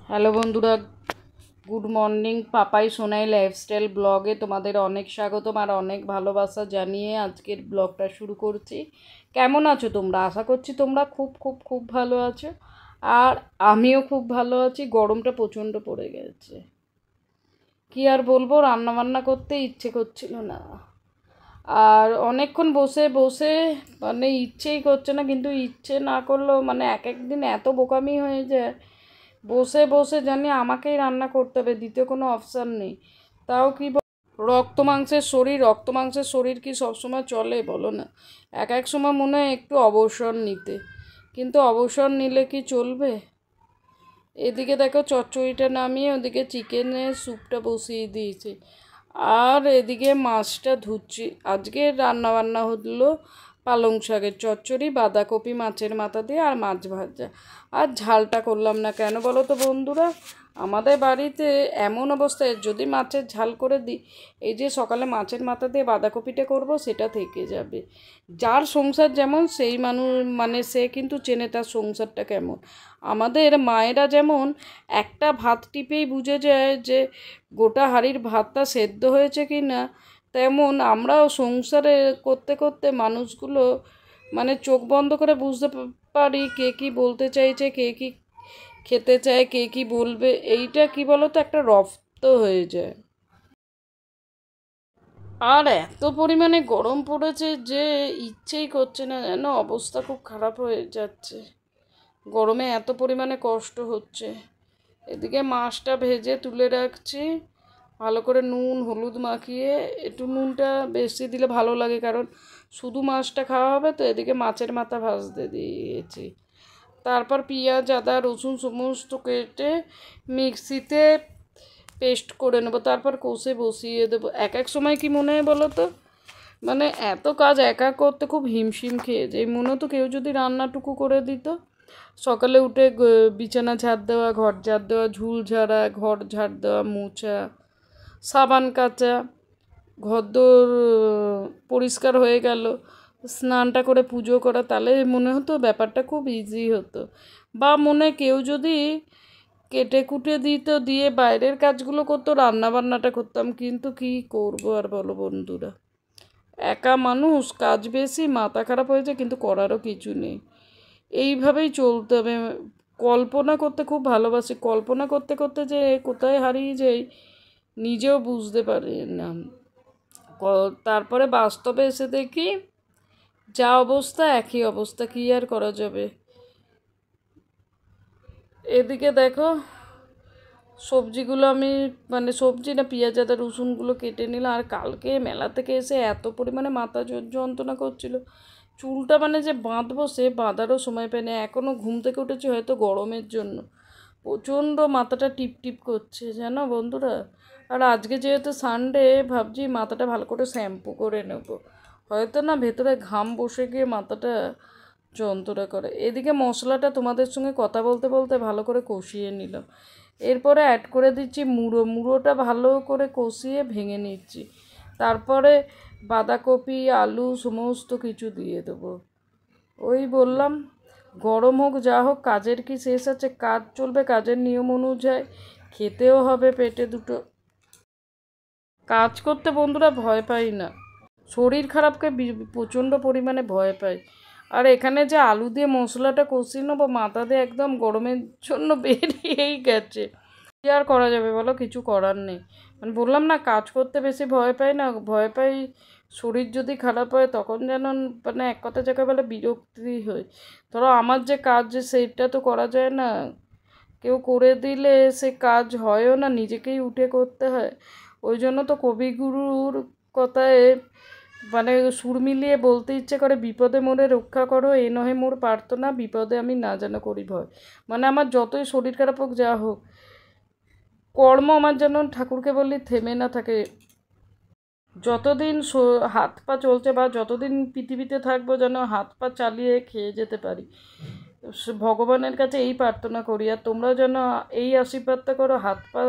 Hello বন্ধুরা, good morning. Papai Sonai lifestyle ব্লগে তোমাদের অনেক স্বাগতম আর অনেক ভালোবাসা জানিয়ে আজকের ব্লগটা শুরু করছি। কেমন আছো তোমরা? আশা করছি তোমরা খুব খুব খুব ভালো আছো, আর আমিও খুব ভালো আছি। গরমটা প্রচণ্ড পড়ে গেছে, কি আর বলবো, রান্নাবান্না করতে ইচ্ছে করছিল না। আর অনেকক্ষণ বসে বসে মানে ইচ্ছেই করছে না, কিন্তু ইচ্ছে না করলেও মানে এক একদিন এত বোকামি হয়ে যায়, বসে বসে জানি আমাকেই রান্না করতে হবে, দ্বিতীয় কোনো অপশান নেই। তাও কি রক্ত মাংসের শরীর কি সবসময় চলে বলো না? এক এক সময় মনে হয় একটু অবসর নিতে, কিন্তু অবসর নিলে কি চলবে? এদিকে দেখো চচ্চড়িটা নামিয়ে ওদিকে চিকেনের স্যুপটা বসিয়ে দিয়েছি, আর এদিকে মাছটা ধুচ্ছি। আজকে রান্নাবান্না হলো পালং শাকের চচ্চড়ি, বাঁধাকপি মাছের মাথা দিয়ে আর মাছ ভাজা। আর ঝালটা করলাম না কেন বলো তো বন্ধুরা? আমাদের বাড়িতে এমন অবস্থায় যদি মাছের ঝাল করে দিই, এই যে সকালে মাছের মাথা দিয়ে বাঁধাকপিটা করব সেটা থেকে যাবে। যার সংসার যেমন সেই মানুষ মানে সে কিন্তু চেনে তার সংসারটা কেমন। আমাদের মায়েরা যেমন একটা ভাত টিপেই বুঝে যায় যে গোটা হাঁড়ির ভাতটা সেদ্ধ হয়েছে কি না, তেমন আমরাও সংসারে করতে করতে মানুষগুলো মানে চোখ বন্ধ করে বুঝতে পারি কে কী বলতে চাইছে, কে কী খেতে চায়, কে কী বলবে। এইটা কি বলো তো, একটা রপ্ত হয়ে যায়। আর এত পরিমাণে গরম পড়েছে যে ইচ্ছেই করছে না, যেন অবস্থা খুব খারাপ হয়ে যাচ্ছে। গরমে এত পরিমাণে কষ্ট হচ্ছে। এদিকে মাছটা ভেজে তুলে রাখছি ভালো করে নুন হলুদ মাখিয়ে। একটু নুনটা বেশি দিলে ভালো লাগে, কারণ শুধু মাছটা খাওয়া হবে তো। এদিকে মাছের মাথা ভাজতে দিয়েছি। তারপর পেঁয়াজ আদা রসুন সমস্ত কেটে মিক্সিতে পেস্ট করে নেবো, তারপর কষে বসিয়ে দেবো। এক এক সময় কি মনে হয় বলো তো, মানে এত কাজ একা করতে খুব হিমশিম খেয়ে যায়। মনে হতো কেউ যদি রান্নাটুকু করে দিত। সকালে উঠে বিছানা ঝাড় দেওয়া, ঘর ঝাড় দেওয়া, ঝুল ঝাড়া, ঘর ঝাড় দেওয়া, মোছা, সাবান কাচা, ঘরদোর পরিষ্কার হয়ে গেল, স্নানটা করে পুজো করা, তাহলে মনে হতো ব্যাপারটা খুব ইজি হতো। বা মনে কেউ যদি কেটে কুটে দিত, দিয়ে বাইরের কাজগুলো করতো, রান্নাবান্নাটা করতাম। কিন্তু কি করবো আর বলো বন্ধুরা, একা মানুষ, কাজ বেশি, মাথা খারাপ হয়েছে, কিন্তু করারও কিছু নেই। এইভাবেই চলতে হবে। কল্পনা করতে খুব ভালোবাসি, কল্পনা করতে করতে যে কোথায় হারিয়ে যাই নিজেও বুঝতে পারি না। তারপরে বাস্তবে এসে দেখি যা অবস্থা একই অবস্থা, কী আর করা যাবে। এদিকে দেখো সবজিগুলো আমি মানে সবজি না পেঁয়াজ আদা রসুনগুলো কেটে নিলাম। আর কালকে মেলা থেকে এসে এত পরিমাণে মাথা যন্ত্রণা করছিল, চুলটা মানে যে বাঁধবো সে বাঁধারও সময় পাই না। এখনও ঘুম থেকে উঠেছি হয়তো গরমের জন্য, প্রচণ্ড মাথাটা টিপ টিপ করছে জানো বন্ধুরা। আর আজকে যেহেতু সানডে, ভাবছি মাথাটা ভালো করে শ্যাম্পু করে নেব, হয়তো না ভেতরে ঘাম বসে গিয়ে মাথাটা যন্ত্রণা করে। এদিকে মশলাটা তোমাদের সঙ্গে কথা বলতে বলতে ভালো করে কষিয়ে নিলাম। এরপরে অ্যাড করে দিচ্ছি মুড়োটা ভালো করে কষিয়ে ভেঙে নিচ্ছি। তারপরে বাঁধাকপি আলু সমস্ত কিছু দিয়ে দেবো। ওই বললাম, গরম হোক যা হোক কাজের কি শেষ আছে? কাজ চলবে কাজের নিয়ম অনুযায়ী, খেতেও হবে পেটে দুটো। কাজ করতে বন্ধুরা ভয় পাই না, শরীর খারাপকে প্রচণ্ড পরিমাণে ভয় পাই। আর এখানে যে আলু দিয়ে মশলাটা কষিয়ে নেবো, মাথা দিয়ে একদম গরমের জন্য বেরিয়েই গেছে। কী আর করা যাবে বলো, কিছু করার নেই। মানে বললাম না, কাজ করতে বেশি ভয় পাই না, ভয় পাই শরীর যদি খারাপ হয়, তখন যেন মানে এক কথা যাকে বলে বিরক্তি হয়। ধরো আমার যে কাজ যে সেইটা তো করা যায় না, কেউ করে দিলে সে কাজ হয়ও না, নিজেকেই উঠে করতে হয়। ওই জন্য তো কবিগুরুর কথায় মানে সুর মিলিয়ে বলতে ইচ্ছে করে, বিপদে মোরে রক্ষা করো এ নহে মোর প্রার্থনা, বিপদে আমি না যেন করি ভয়। মানে আমার যতই শরীর খারাপ হোক যা হোক, কর্ম আমার যেন ঠাকুরকে বললি থেমে না থাকে। যতদিন হাত পা চলছে বা যতদিন পৃথিবীতে থাকবো, যেন হাত পা চালিয়ে খেয়ে যেতে পারি, ভগবানের কাছে এই প্রার্থনা করি। আর তোমরাও যেন এই আশীর্বাদটা করো, হাত পা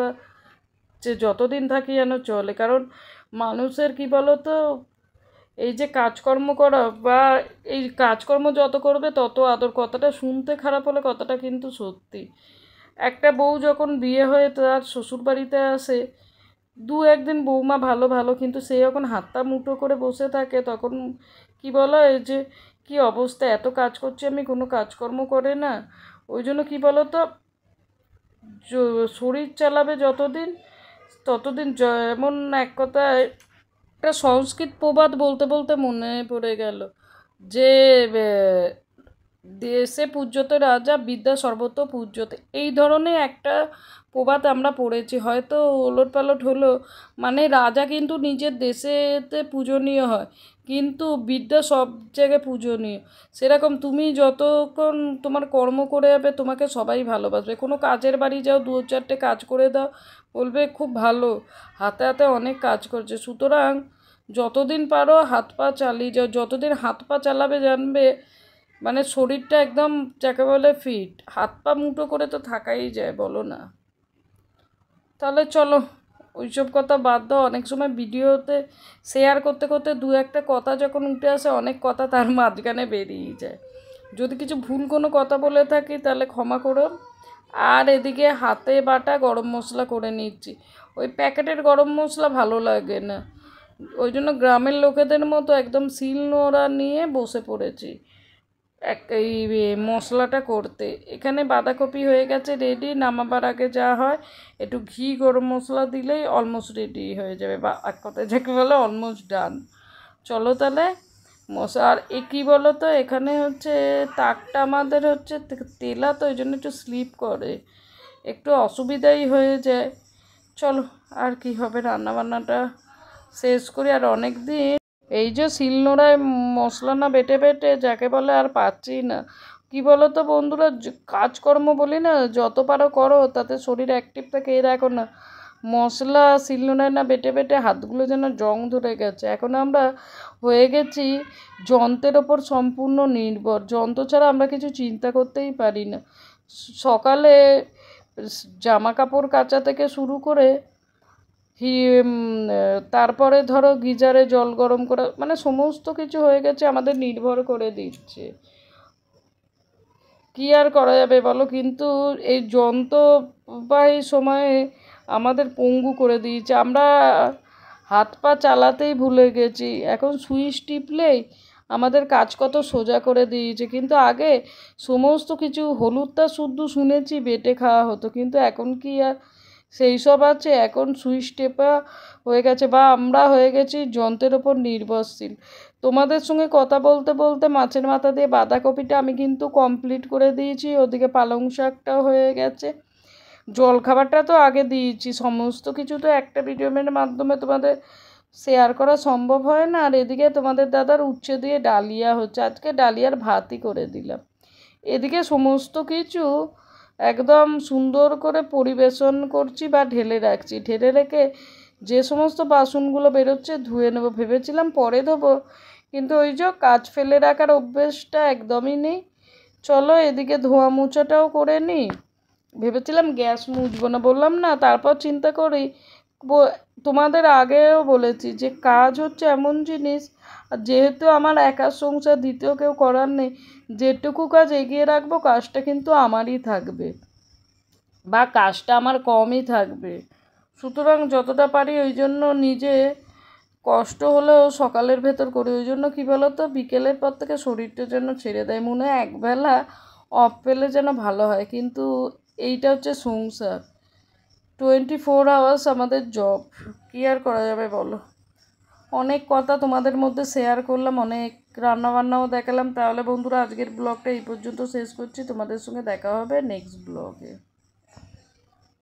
যে যতদিন থাকি যেন চলে। কারণ মানুষের কি বলো তো, এই যে কাজকর্ম করা বা এই কাজকর্ম যত করবে তত আদর, কথাটা শুনতে খারাপ হলে কথাটা কিন্তু সত্যি। একটা বউ যখন বিয়ে হয়ে তার শ্বশুরবাড়িতে আসে, দু একদিন বৌমা ভালো ভালো, কিন্তু সে যখন হাতটা মুঠো করে বসে থাকে তখন কি বলা হয় যে কি অবস্থা, এত কাজ করছি আমি, কোনো কাজকর্ম করে না। ওই জন্য কী বলো তো, শরীর চালাবে যতদিন ততদিন, যেমন এক কথায় একটা সংস্কৃত প্রবাদ বলতে বলতে মনে পড়ে গেল যে দেশে পূজ্যতে রাজা, বিদ্যা সর্বত্র পূজ্যতে, এই ধরনের একটা প্রবাদ আমরা পড়েছি, হয়তো ওলট পালট হলো। মানে রাজা কিন্তু নিজের দেশেতে পূজনীয় হয়, কিন্তু বিদ্যা সব জায়গায় পূজনীয়। সেরকম তুমি যতক্ষণ তোমার কর্ম করে যাবে তোমাকে সবাই ভালোবাসবে। কোনো কাজের বাড়ি যাও, দু চারটে কাজ করে দাও, বলবে খুব ভালো, হাতে হাতে অনেক কাজ করছে। সুতরাং যতদিন পারো হাত পা চালিয়ে যাও, যতদিন হাত পা চালাবে জানবে মানে শরীরটা একদম যাকে বলে ফিট, হাত পা মুঠো করে তো থাকাই যায়, বলো না? তাহলে চলো ওইসব কথা বাদ দাও। অনেক সময় ভিডিওতে শেয়ার করতে করতে দু একটা কথা যখন উঠে আসে, অনেক কথা তার মাঝখানে বেরিয়ে যায়। যদি কিছু ভুল কোনো কথা বলে থাকি তাহলে ক্ষমা করো। আর এদিকে হাতে বাটা গরম মশলা করে নিচ্ছি, ওই প্যাকেটের গরম মশলা ভালো লাগে না, ওই জন্য গ্রামের লোকেদের মতো একদম শিল নোড়া নিয়ে বসে পড়েছি এই মশলাটা করতে। এখানে বাঁধাকপি হয়ে গেছে রেডি, নামাবার আগে যা হয় একটু ঘি গরম মশলা দিলেই অলমোস্ট রেডি হয়ে যাবে, বা এক কথায় যাকে বলে অলমোস্ট ডান। চলো তাহলে আর এ কী বলো তো, এখানে হচ্ছে তাকটা আমাদের হচ্ছে তেলা, তো ওই জন্য একটু স্লিপ করে, একটু অসুবিধাই হয়ে যায়। চলো আর কি হবে, রান্নাবান্নাটা শেষ করি। আর অনেক দিন এই যে শিলনোড়ায় মশলা না বেটে বেটে যাকে বলে আর পাচ্ছি না। কি বলো তো বন্ধুরা, কাজকর্ম বলি না, যত পারো করো, তাতে শরীর অ্যাক্টিভ থাকে। এই দেখো না, মশলা শিলনোড়ায় না বেটে বেটে হাতগুলো যেন জং ধরে গেছে। এখন আমরা হয়ে গেছি যন্ত্রের ওপর সম্পূর্ণ নির্ভর, যন্ত্র ছাড়া আমরা কিছু চিন্তা করতেই পারি না। সকালে জামা কাপড় কাচা থেকে শুরু করে তারপরে ধরো গিজারে জল গরম করা, মানে সমস্ত কিছু হয়ে গেছে আমাদের নির্ভর করে দিচ্ছে। কী আর করা যাবে বলো? কিন্তু এই যন্ত্রবাহী সময়ে আমাদের পঙ্গু করে দিয়েছে, আমরা হাত পা চালাতেই ভুলে গেছি। এখন সুইচ টিপলেই আমাদের কাজ কত সোজা করে দিয়েছে, কিন্তু আগে সমস্ত কিছু হলুদটা শুদ্ধ শুনেছি বেটে খাওয়া হতো, কিন্তু এখন কি আর সেই সব আছে? এখন সুইচ টেপা হয়ে গেছে, বা আমরা হয়ে গেছি যন্ত্রের ওপর নির্ভরশীল। তোমাদের সঙ্গে কথা বলতে বলতে মাছের মাথা দিয়ে বাঁধাকপিটা আমি কিন্তু কমপ্লিট করে দিয়েছি, ওদিকে পালং শাকটাও হয়ে গেছে, জলখাবারটা তো আগে দিয়েছি। সমস্ত কিছু তো একটা ভিডিওর মাধ্যমে তোমাদের শেয়ার করা সম্ভব হয় না। আর এদিকে তোমাদের দাদার উচ্ছে দিয়ে ডালিয়া হচ্ছে, আজকে ডালিয়ার ভাতই করে দিলাম। এদিকে সমস্ত কিছু একদম সুন্দর করে পরিবেশন করছি বা ঢেলে রাখছি, ঢেলে রেখে যে সমস্ত বাসনগুলো বেরোচ্ছে ধুয়ে নেবো, ভেবেছিলাম পরে দেবো, কিন্তু ওই যে কাজ ফেলে রাখার অভ্যেসটা একদমই নেই। চলো এদিকে ধোয়া মোছাটাও করে নিই, ভেবেছিলাম গ্যাস মুছবো না, বললাম না, তারপর চিন্তা করি তোমাদের আগেও বলেছি যে কাজ হচ্ছে এমন জিনিস, আর যেহেতু আমার একার সংসার, দ্বিতীয় কেউ করার নেই, যেটুকু কাজ এগিয়ে রাখবো কাজটা কিন্তু আমারই থাকবে, বা কাজটা আমার কমই থাকবে। সুতরাং যতটা পারি ওই জন্য নিজে কষ্ট হলেও সকালের ভেতর করি। ওই জন্য কী বলো তো, বিকেলের পর থেকে শরীরটা যেন ছেড়ে দেয়, মনে হয় একবেলা অফ পেলে যেন ভালো হয়, কিন্তু এইটা হচ্ছে সংসার, 24 আওয়ার্স আমাদের জব, কী আর করা যাবে বলো? অনেক কথা তোমাদের মধ্যে শেয়ার করলাম, অনেক রান্নাবান্নাও দেখালাম। তাহলে বন্ধুরা আজকের ব্লগটা এই পর্যন্ত শেষ করছি, তোমাদের সঙ্গে দেখা হবে নেক্সট ব্লগে।